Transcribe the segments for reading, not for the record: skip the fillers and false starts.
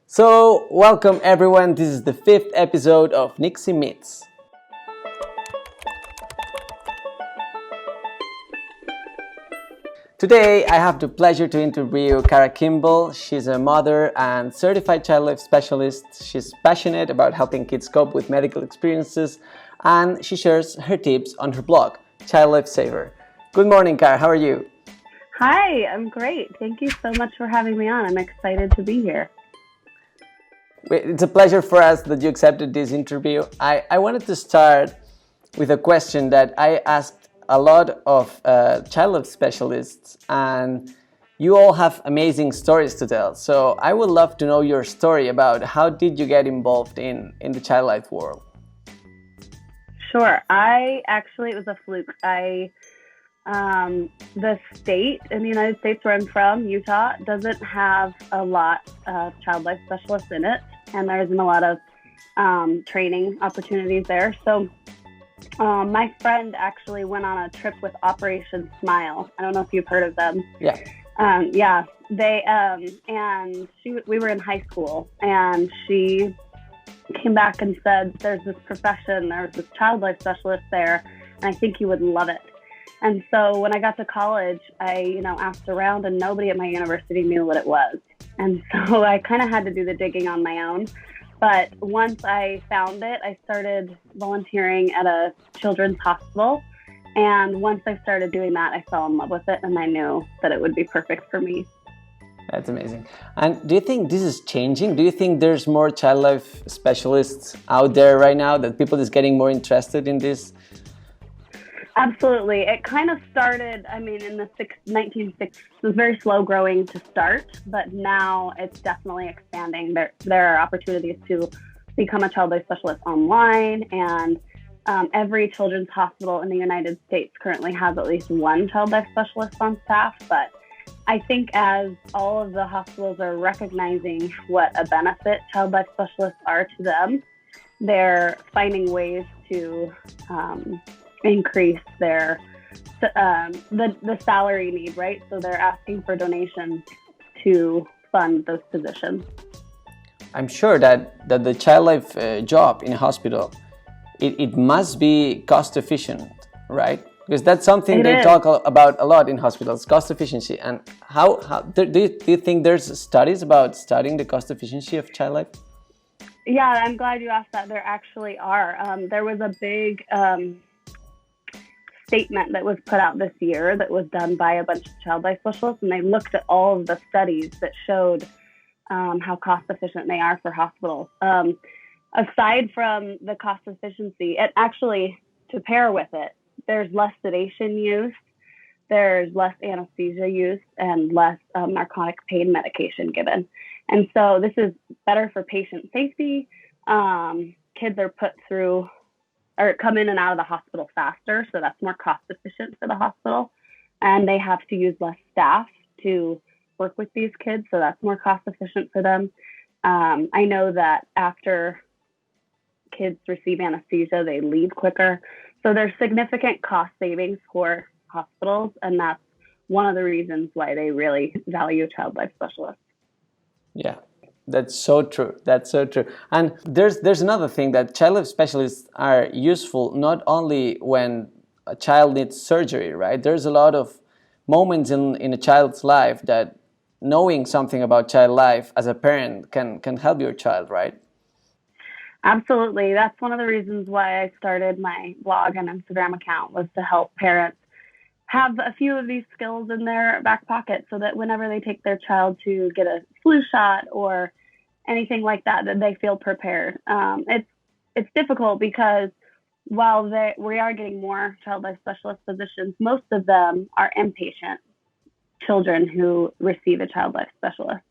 So, welcome everyone. This is the fifth episode of Nixi Meets. Today, I have the pleasure to interview Kimball. She's a mother and certified child life specialist. She's passionate about helping kids cope with medical experiences, and she shares her tips on her blog, ChildLife Saver. Good morning, Cara. How are you? Hi, I'm great. Thank you so much for having me on. I'm excited to be here. It's a pleasure for us that you accepted this interview. I wanted to start with a question that I asked a lot of child life specialists, and you all have amazing stories to tell. So I would love to know your story about how did you get involved in the child life world? Sure. It was a fluke. The state in the United States where I'm from, Utah, doesn't have a lot of child life specialists in it, and there isn't a lot of training opportunities there. So my friend actually went on a trip with Operation Smile. I don't know if you've heard of them. Yeah. We were in high school, and she came back and said, there's this child life specialist there, and I think you would love it. And so when I got to college, I asked around, and nobody at my university knew what it was. And so I kind of had to do the digging on my own. But once I found it, I started volunteering at a children's hospital. And once I started doing that, I fell in love with it, and I knew that it would be perfect for me. That's amazing. And do you think this is changing? Do you think there's more child life specialists out there right now, that people is getting more interested in this? Absolutely. It kind of started, in the 1960s. It was very slow growing to start, but now it's definitely expanding. There are opportunities to become a child life specialist online, and every children's hospital in the United States currently has at least one child life specialist on staff. But I think as all of the hospitals are recognizing what a benefit child life specialists are to them, they're finding ways to increase their the salary need, right? So they're asking for donations to fund those positions. I'm sure that the child life job in a hospital, it must be cost efficient, right? Because that's something they talk about a lot in hospitals, cost efficiency. And how do you think there's studies about studying the cost efficiency of child life? Yeah, I'm glad you asked that. There actually are. There was a big statement that was put out this year that was done by a bunch of child life specialists, and they looked at all of the studies that showed how cost efficient they are for hospitals. Aside from the cost efficiency, and actually to pair with it, there's less sedation use, there's less anesthesia use, and less narcotic pain medication given. And so this is better for patient safety. Kids are put through or come in and out of the hospital faster, so that's more cost efficient for the hospital. And they have to use less staff to work with these kids, so that's more cost efficient for them. I know that after kids receive anesthesia, they leave quicker. So there's significant cost savings for hospitals, and that's one of the reasons why they really value child life specialists. Yeah. That's so true. That's so true. And there's another thing, that child life specialists are useful not only when a child needs surgery, right? There's a lot of moments in a child's life that knowing something about child life as a parent can help your child, right? Absolutely. That's one of the reasons why I started my blog and Instagram account, was to help parents have a few of these skills in their back pocket, so that whenever they take their child to get a flu shot or anything like that, that they feel prepared. It's difficult because while we are getting more child life specialist positions, most of them are inpatient children who receive a child life specialist.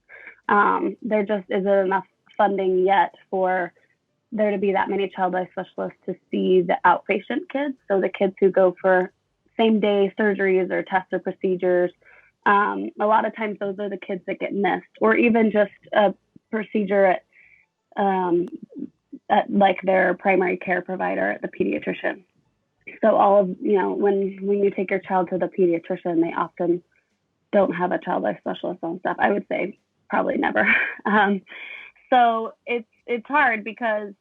There just isn't enough funding yet for there to be that many child life specialists to see the outpatient kids, so the kids who go for same-day surgeries or tests or procedures. A lot of times those are the kids that get missed, or even just a procedure at like their primary care provider at the pediatrician. So all of, when you take your child to the pediatrician, they often don't have a child life specialist on staff. I would say probably never. So it's hard because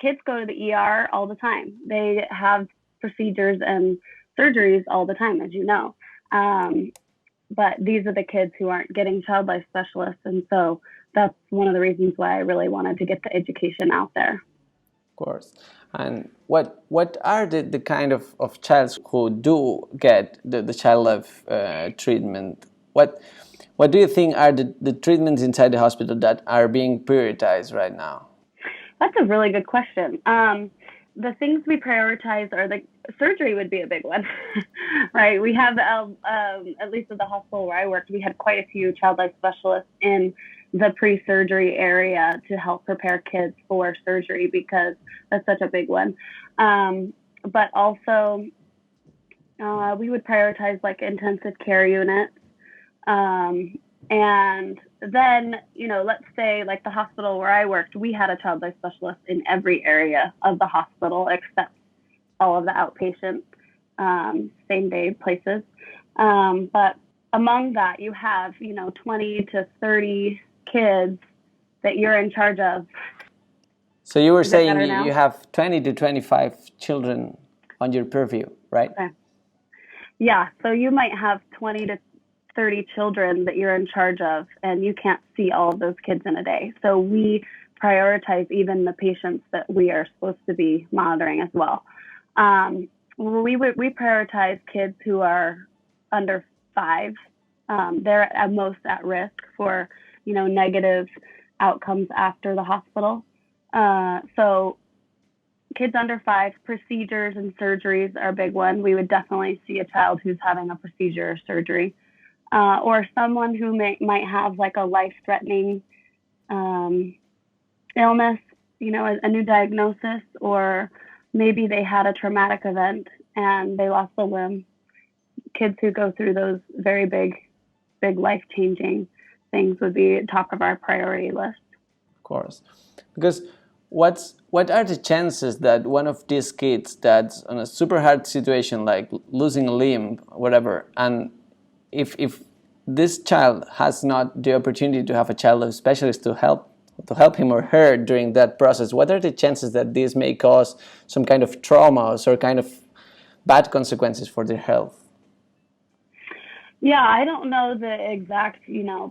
kids go to the ER all the time. They have procedures and surgeries all the time, as you know. But these are the kids who aren't getting ChildLife specialists. And so that's one of the reasons why I really wanted to get the education out there. Of course. And what are the kind of childs who do get the ChildLife treatment? What do you think are the treatments inside the hospital that are being prioritized right now? That's a really good question. The things we prioritize are the surgery would be a big one, right? We have, at least at the hospital where I worked, we had quite a few ChildLife specialists in the pre-surgery area to help prepare kids for surgery because that's such a big one. But also, we would prioritize like intensive care units. And then, let's say like the hospital where I worked, we had a ChildLife specialist in every area of the hospital except all of the outpatient, same day places. But among that, you have, 20 to 30 kids that you're in charge of. So you were saying you have 20 to 25 children on your purview, right? Okay. Yeah. So you might have 20 to 30 children that you're in charge of, and you can't see all of those kids in a day. So we prioritize even the patients that we are supposed to be monitoring as well. We prioritize kids who are under 5. They're at most at risk for, negative outcomes after the hospital. So kids under 5, procedures and surgeries are a big one. We would definitely see a child who's having a procedure or surgery. Or someone who might have like a life-threatening illness, a new diagnosis, or maybe they had a traumatic event and they lost a limb. Kids who go through those very big life-changing things would be top of our priority list. Of course. Because what are the chances that one of these kids that's in a super hard situation, like losing a limb, whatever, and if this child has not the opportunity to have a ChildLife specialist to help him or her during that process, what are the chances that this may cause some kind of trauma or some kind of bad consequences for their health? Yeah, I don't know the exact,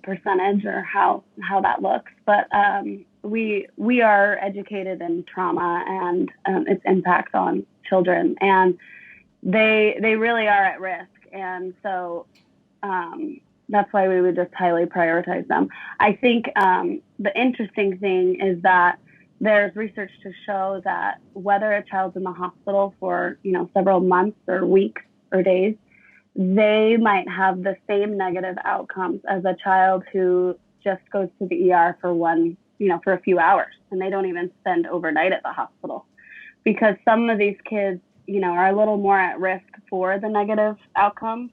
percentage or how that looks, but we are educated in trauma and its impacts on children, and they really are at risk, and so that's why we would just highly prioritize them. I think the interesting thing is that there's research to show that whether a child's in the hospital for, several months or weeks or days, they might have the same negative outcomes as a child who just goes to the ER for for a few hours, and they don't even spend overnight at the hospital, because some of these kids, are a little more at risk for the negative outcomes.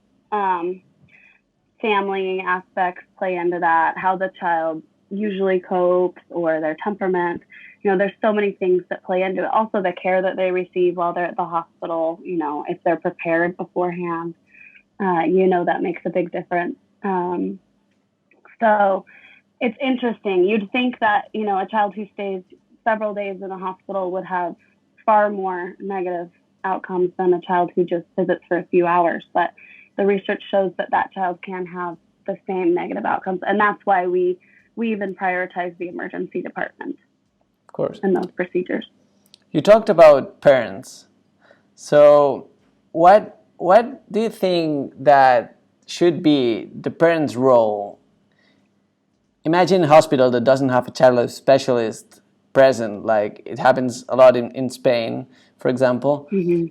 Family aspects play into that, how the child usually copes or their temperament. There's so many things that play into it. Also, the care that they receive while they're at the hospital, if they're prepared beforehand, that makes a big difference. So it's interesting. You'd think that, a child who stays several days in the hospital would have far more negative outcomes than a child who just visits for a few hours. But the research shows that child can have the same negative outcomes. And that's why we even prioritize the emergency department. Of course. And those procedures. You talked about parents. So what do you think that should be the parents' role? Imagine a hospital that doesn't have a ChildLife specialist present, like it happens a lot in Spain, for example. Mm-hmm.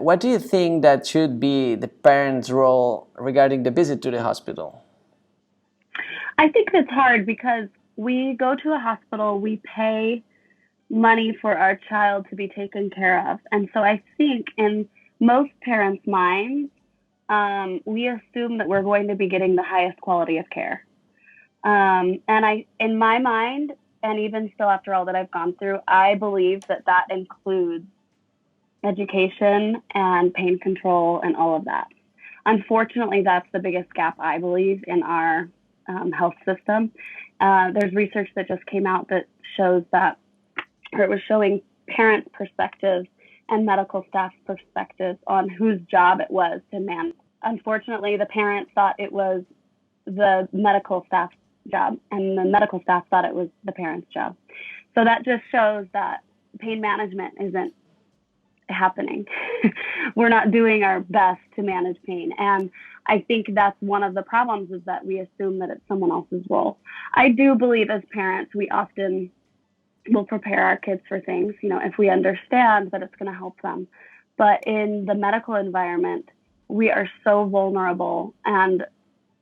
What do you think that should be the parents' role regarding the visit to the hospital? I think it's hard because we go to a hospital, we pay money for our child to be taken care of. And so I think in most parents' minds, we assume that we're going to be getting the highest quality of care. And in my mind, and even still after all that I've gone through, I believe that includes education and pain control and all of that. Unfortunately, that's the biggest gap, I believe, in our health system, There's research that just came out that shows that, or it was showing parent perspectives and medical staff perspectives on whose job it was to manage. Unfortunately, the parents thought it was the medical staff's job, and the medical staff thought it was the parents' job. So that just shows that pain management isn't happening. We're not doing our best to manage pain. And I think that's one of the problems, is that we assume that it's someone else's role. I do believe as parents, we often will prepare our kids for things, if we understand that it's going to help them. But in the medical environment, we are so vulnerable, and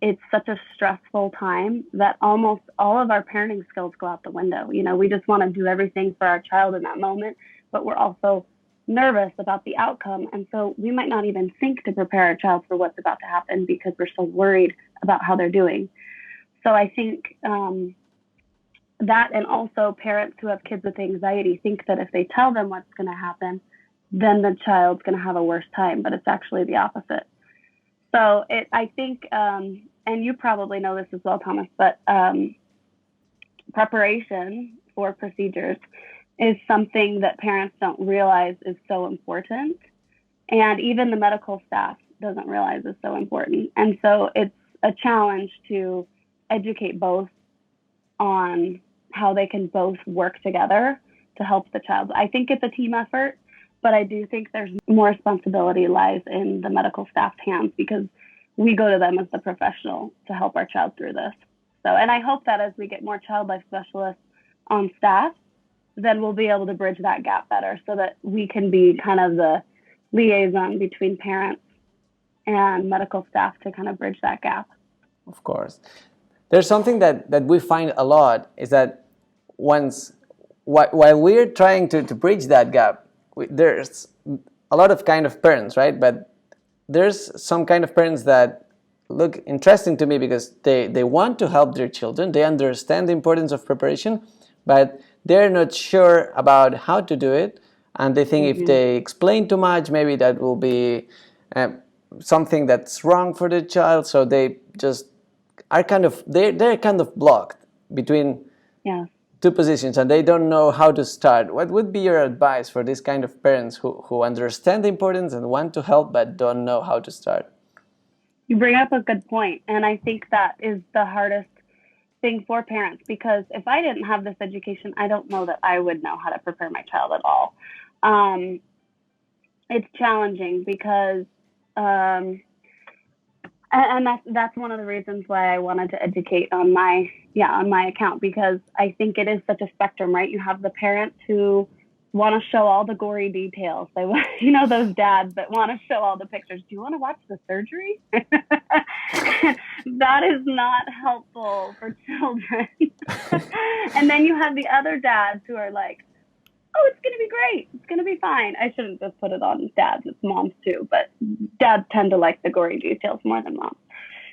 it's such a stressful time that almost all of our parenting skills go out the window. We just want to do everything for our child in that moment, but we're also nervous about the outcome. And so we might not even think to prepare our child for what's about to happen because we're so worried about how they're doing. So I think that, and also parents who have kids with anxiety think that if they tell them what's going to happen, then the child's going to have a worse time, but it's actually the opposite. So I think, and you probably know this as well, Thomas, but preparation for procedures is something that parents don't realize is so important. And even the medical staff doesn't realize is so important. And so it's a challenge to educate both on how they can both work together to help the child. I think it's a team effort, but I do think there's more responsibility lies in the medical staff's hands, because we go to them as the professional to help our child through this. So, and I hope that as we get more ChildLife specialists on staff, then we'll be able to bridge that gap better, so that we can be kind of the liaison between parents and medical staff to kind of bridge that gap. Of course. There's something that we find a lot, is that while we're trying to bridge that gap, there's a lot of kind of parents, right? But there's some kind of parents that look interesting to me, because they want to help their children, they understand the importance of preparation, but they're not sure about how to do it, and they think if they explain too much, maybe that will be something that's wrong for the child. So they just are they're kind of blocked between two positions, and they don't know how to start. What would be your advice for this kind of parents who understand the importance and want to help but don't know how to start? You bring up a good point, and I think that is the hardest thing for parents, because if I didn't have this education, I don't know that I would know how to prepare my child at all. It's challenging because, and that's one of the reasons why I wanted to educate on my account, because I think it is such a spectrum, right? You have the parents who want to show all the gory details. They want, those dads that want to show all the pictures. Do you want to watch the surgery? That is not helpful for children. And then you have the other dads who are like, oh, it's going to be great. It's going to be fine. I shouldn't just put it on dads. It's moms too. But dads tend to like the gory details more than moms.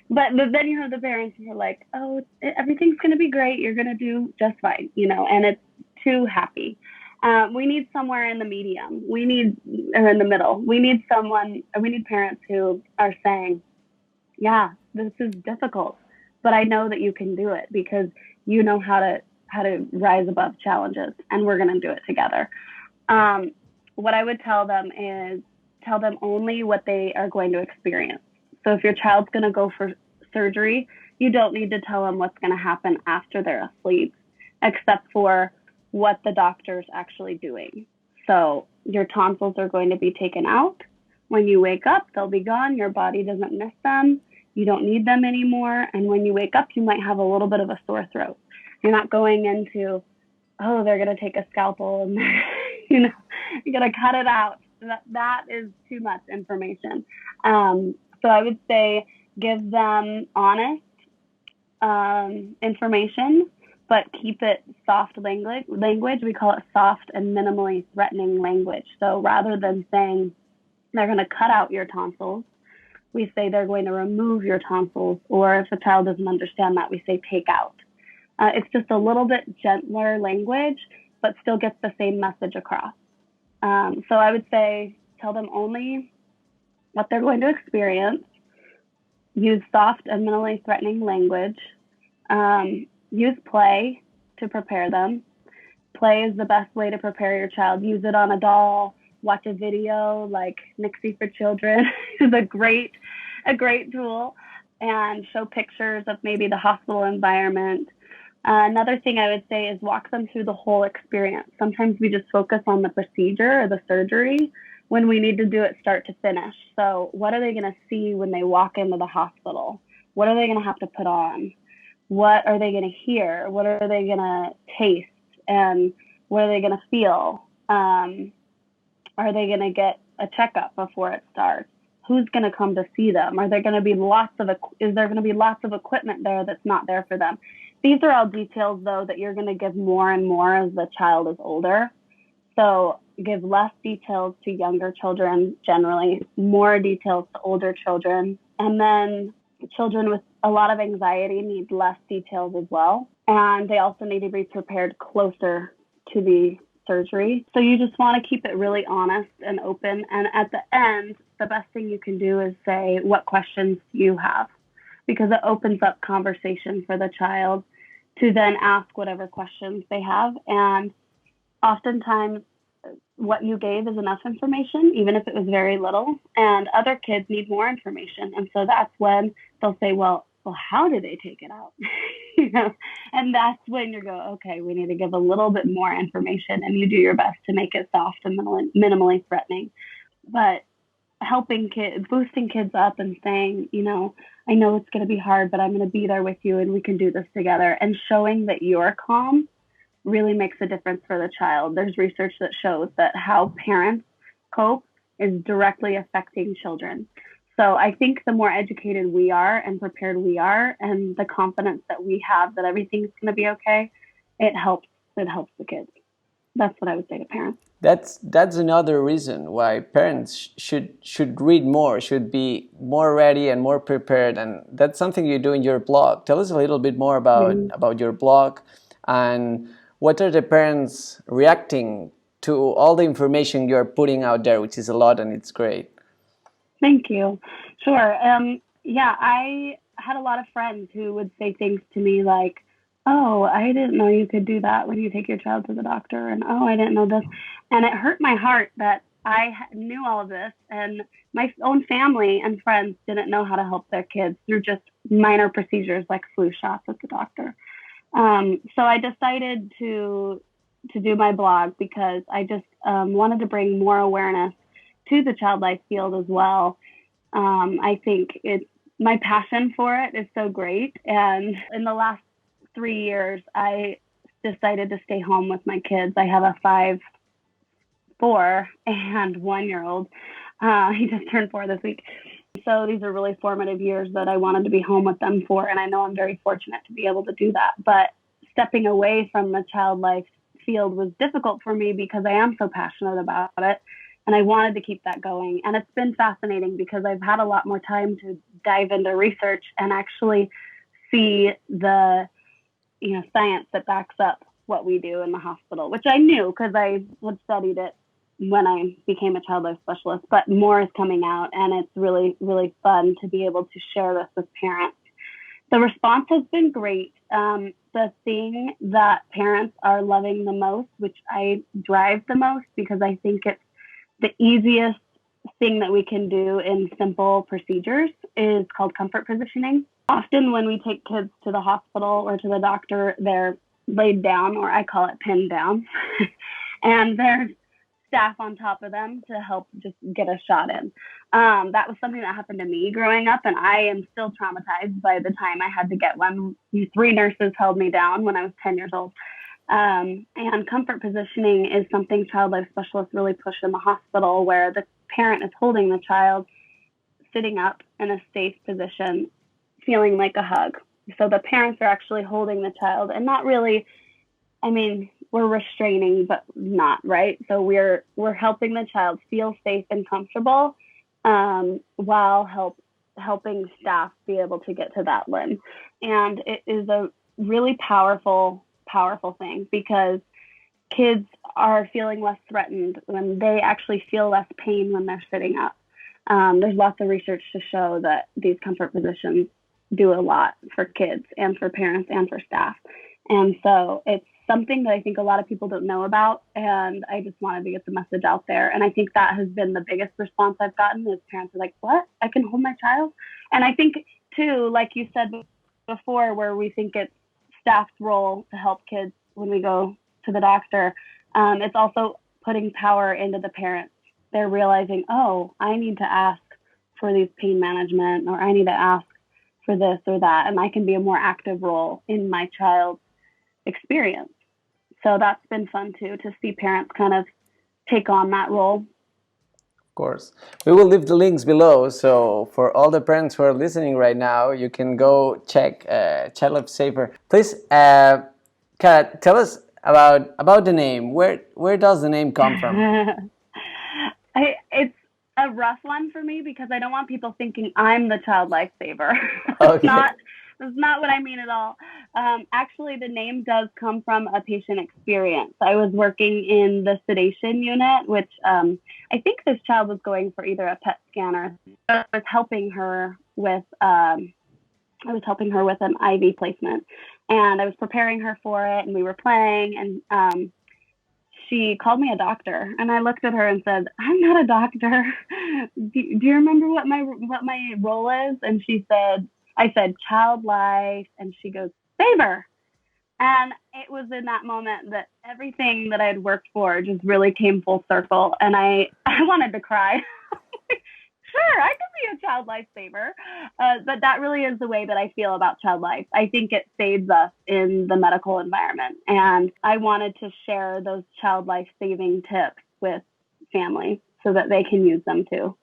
But then you have the parents who are like, oh, everything's going to be great. You're going to do just fine, and it's too happy. We need somewhere in the medium. Or in the middle. We need parents who are saying, yeah, this is difficult, but I know that you can do it, because you know how to rise above challenges, and we're going to do it together. What I would tell them is tell them only what they are going to experience. So if your child's going to go for surgery, you don't need to tell them what's going to happen after they're asleep, except for what the doctor's actually doing. So your tonsils are going to be taken out. When you wake up, they'll be gone. Your body doesn't miss them. You don't need them anymore. And when you wake up, you might have a little bit of a sore throat. You're not going into, oh, they're going to take a scalpel and you're going to cut it out. That is too much information. So I would say give them honest information, but keep it soft language. We call it soft and minimally threatening language. So rather than saying they're going to cut out your tonsils, we say they're going to remove your tonsils, or if a child doesn't understand that, we say take out. It's just a little bit gentler language, but still gets the same message across. So I would say tell them only what they're going to experience, use soft and minimally threatening language, use play to prepare them. Play is the best way to prepare your child. Use it on a doll. Watch a video like Nixi for children is a great tool, and show pictures of maybe the hospital environment. Another thing I would say is walk them through the whole experience. Sometimes we just focus on the procedure or the surgery when we need to do it start to finish. So what are they going to see when they walk into the hospital? What are they going to have to put on? What are they going to hear? What are they going to taste? And what are they going to feel? Are they going to get a checkup before it starts? Who's going to come to see them? Is there going to be lots of equipment there that's not there for them? These are all details, though, that you're going to give more and more as the child is older. So give less details to younger children, generally, more details to older children. And then children with a lot of anxiety need less details as well. And they also need to be prepared closer to the surgery. So you just want to keep it really honest and open. And at the end, the best thing you can do is say, what questions do you have? Because it opens up conversation for the child to then ask whatever questions they have. And oftentimes, what you gave is enough information, even if it was very little. And other kids need more information. And so that's when they'll say, well, how did they take it out? And that's when you go, okay, we need to give a little bit more information, and you do your best to make it soft and minimally threatening. But helping kids, boosting kids up and saying, I know it's going to be hard, but I'm going to be there with you and we can do this together. And showing that you're calm really makes a difference for the child. There's research that shows that how parents cope is directly affecting children. So I think the more educated we are and prepared we are, and the confidence that we have that everything's going to be okay, it helps the kids. That's what I would say to parents. That's another reason why parents should read more, should be more ready and more prepared. And that's something you do in your blog. Tell us a little bit more about your blog, and what are the parents reacting to all the information you're putting out there, which is a lot and it's great. Thank you. Sure. I had a lot of friends who would say things to me like, oh, I didn't know you could do that when you take your child to the doctor. And, oh, I didn't know this. And it hurt my heart that I knew all of this, and my own family and friends didn't know how to help their kids through just minor procedures like flu shots at the doctor. So I decided to do my blog because I just wanted to bring more awareness to the ChildLife field as well. I think my passion for it is so great. And in the last 3 years, I decided to stay home with my kids. I have a 5, 4, and 1-year-old. He just turned 4 this week. So these are really formative years that I wanted to be home with them for. And I know I'm very fortunate to be able to do that. But stepping away from the ChildLife field was difficult for me because I am so passionate about it. And I wanted to keep that going. And it's been fascinating because I've had a lot more time to dive into research and actually see the science that backs up what we do in the hospital, which I knew because I had studied it when I became a ChildLife specialist. But more is coming out, and it's really, really fun to be able to share this with parents. The response has been great. The thing that parents are loving the most, which I drive the most because I think it's the easiest thing that we can do in simple procedures, is called comfort positioning. Often when we take kids to the hospital or to the doctor, they're laid down, or I call it pinned down, and there's staff on top of them to help just get a shot in. That was something that happened to me growing up, and I am still traumatized by the time I had to get one. 3 nurses held me down when I was 10 years old. And comfort positioning is something ChildLife specialists really push in the hospital, where the parent is holding the child sitting up in a safe position, feeling like a hug. So the parents are actually holding the child, and not really, we're restraining, but not, right? So we're helping the child feel safe and comfortable, while helping staff be able to get to that limb. And it is a really powerful thing, because kids are feeling less threatened when they actually feel less pain when they're sitting up. There's lots of research to show that these comfort positions do a lot for kids and for parents and for staff. And so it's something that I think a lot of people don't know about. And I just wanted to get the message out there. And I think that has been the biggest response I've gotten is parents are like, what? I can hold my child? And I think, too, like you said before, where we think it's staff's role to help kids when we go to the doctor, it's also putting power into the parents. They're realizing, oh, I need to ask for these pain management, or I need to ask for this or that, and I can be a more active role in my child's experience. So that's been fun too, to see parents kind of take on that role. Of course. We will leave the links below, so for all the parents who are listening right now, you can go check ChildLife Saver. Please, Kat, tell us about the name. Where does the name come from? It's a rough one for me because I don't want people thinking I'm the child lifesaver. Okay. That's not what I mean at all. Actually, the name does come from a patient experience. I was working in the sedation unit, which I think this child was going for either a PET scan or I was helping her with an IV placement, and I was preparing her for it, and we were playing, and she called me a doctor, and I looked at her and said, "I'm not a doctor. Do you remember what my role is?" And I said, ChildLife, and she goes, Saver. And it was in that moment that everything that I had worked for just really came full circle, and I wanted to cry. Sure, I could be a child lifesaver. But that really is the way that I feel about ChildLife. I think it saves us in the medical environment. And I wanted to share those child life saving tips with families so that they can use them too.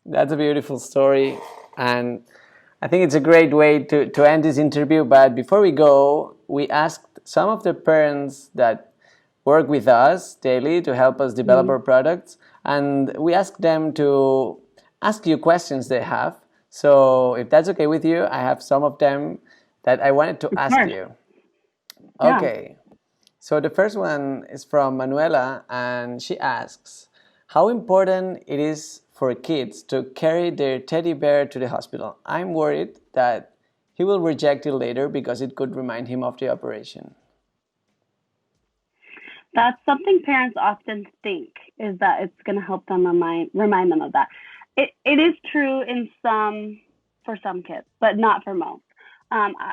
That's a beautiful story. And I think it's a great way to end this interview. But before we go, we asked some of the parents that work with us daily to help us develop our products. And we asked them to ask you questions they have. So if that's okay with you, I have some of them that I wanted to ask you. Yeah. Okay. So the first one is from Manuela, and she asks, how important it is for kids to carry their teddy bear to the hospital. I'm worried that he will reject it later because it could remind him of the operation. That's something parents often think, is that it's going to help them remind them of that. It is true for some kids, but not for most.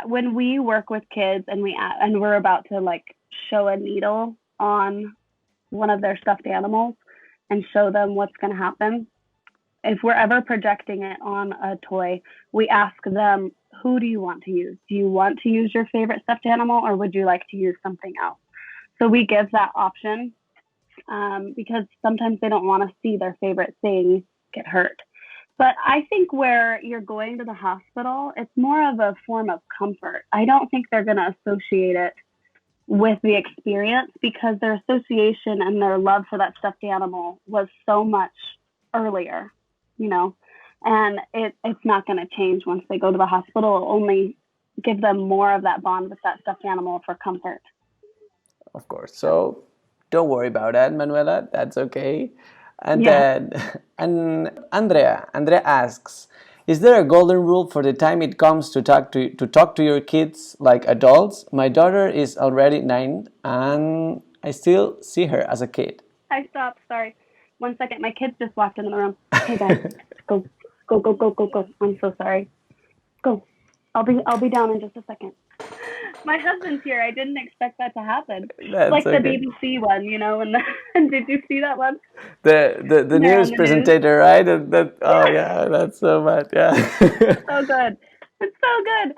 When we work with kids and we're about to like show a needle on one of their stuffed animals and show them what's going to happen, if we're ever projecting it on a toy, we ask them, who do you want to use? Do you want to use your favorite stuffed animal, or would you like to use something else? So we give that option because sometimes they don't want to see their favorite thing get hurt. But I think where you're going to the hospital, it's more of a form of comfort. I don't think they're going to associate it with the experience because their association and their love for that stuffed animal was so much earlier, and it's not going to change once they go to the hospital. It'll only give them more of that bond with that stuffed animal for comfort. Of course. So don't worry about that, Manuela. That's okay. And Yeah. then Andrea asks, is there a golden rule for the time it comes to talk to your kids like adults? My daughter is already 9 and I still see her as a kid. I stopped. Sorry. 1 second. My kids just walked into the room. Hey guys, go. I'm so sorry. Go. I'll be down in just a second. My husband's here. I didn't expect that to happen. That's like the okay. BBC one, did you see that one? The news presentator, right? Oh yeah, that's so bad. Yeah. So good. It's so good.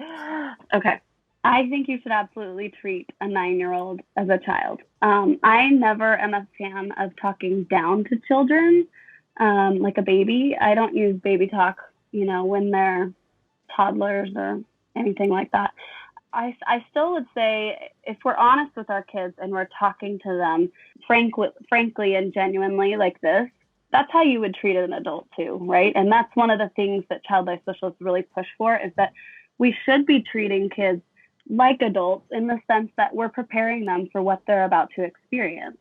Okay. I think you should absolutely treat a 9-year-old as a child. I never am a fan of talking down to children like a baby. I don't use baby talk, when they're toddlers or anything like that. I still would say if we're honest with our kids and we're talking to them frankly and genuinely like this, that's how you would treat an adult too, right? And that's one of the things that child life specialists really push for, is that we should be treating kids like adults in the sense that we're preparing them for what they're about to experience.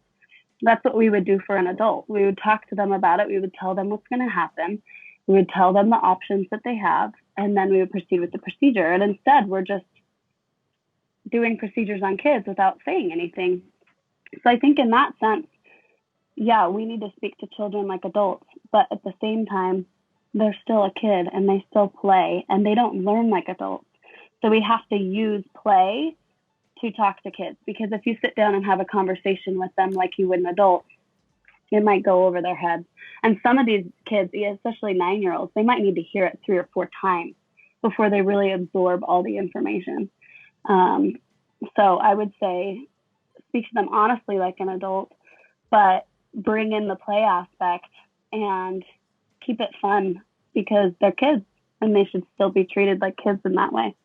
That's what we would do for an adult. We would talk to them about it. We would tell them what's going to happen. We would tell them the options that they have. and then we would proceed with the procedure. And instead, we're just doing procedures on kids without saying anything. So I think in that sense, yeah, we need to speak to children like adults, but at the same time, they're still a kid and they still play and they don't learn like adults. So we have to use play to talk to kids, because if you sit down and have a conversation with them like you would an adult, it might go over their heads. And some of these kids, especially 9-year-olds, they might need to hear it 3 or 4 times before they really absorb all the information. So I would say speak to them honestly like an adult, but bring in the play aspect and keep it fun, because they're kids and they should still be treated like kids in that way.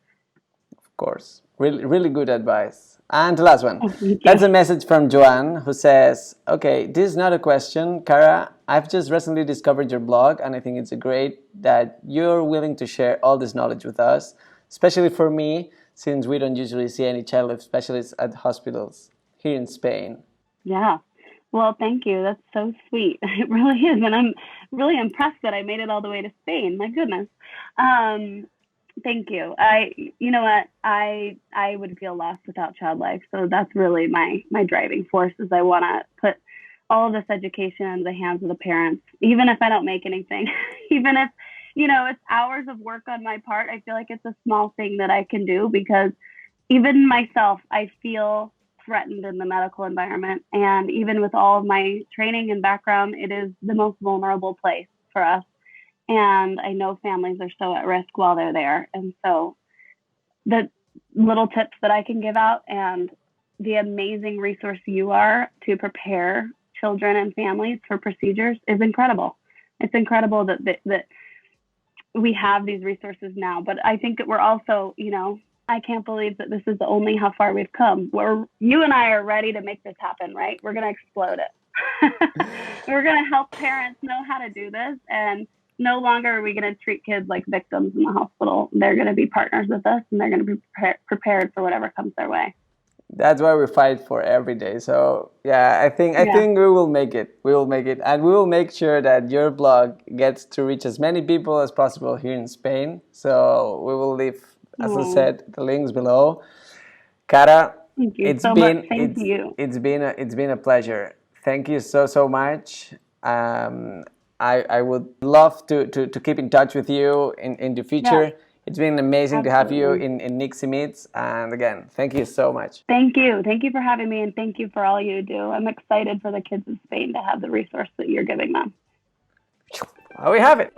Of course. Really, really good advice. And the last one. That's a message from Joanne, who says, okay, this is not a question. Cara, I've just recently discovered your blog, and I think it's great that you're willing to share all this knowledge with us, especially for me, since we don't usually see any child life specialists at hospitals here in Spain. Yeah. Well, thank you. That's so sweet. It really is. And I'm really impressed that I made it all the way to Spain. My goodness. Thank you. You know what? I would feel lost without ChildLife. So that's really my driving force, is I want to put all of this education in the hands of the parents, even if I don't make anything, even if, it's hours of work on my part. I feel like it's a small thing that I can do, because even myself, I feel threatened in the medical environment. And even with all of my training and background, it is the most vulnerable place for us. And I know families are so at risk while they're there. And so the little tips that I can give out and the amazing resource you are to prepare children and families for procedures is incredible. It's incredible that we have these resources now. But I think that we're also, I can't believe that this is only how far we've come. You and I are ready to make this happen, right? We're going to explode it. We're going to help parents know how to do this. And no longer are we going to treat kids like victims in the hospital. They're going to be partners with us, and they're going to be prepared for whatever comes their way. That's why we fight for every day. So yeah, I think we will make it. We will make it, and we will make sure that your blog gets to reach as many people as possible here in Spain. So we will leave, as I said, the links below. Cara, it's been a pleasure. Thank you so much. I would love to keep in touch with you in the future. Yeah. It's been amazing to have you in Nixi Meets. And again, thank you so much. Thank you. Thank you for having me, and thank you for all you do. I'm excited for the kids in Spain to have the resource that you're giving them. Well, we have it.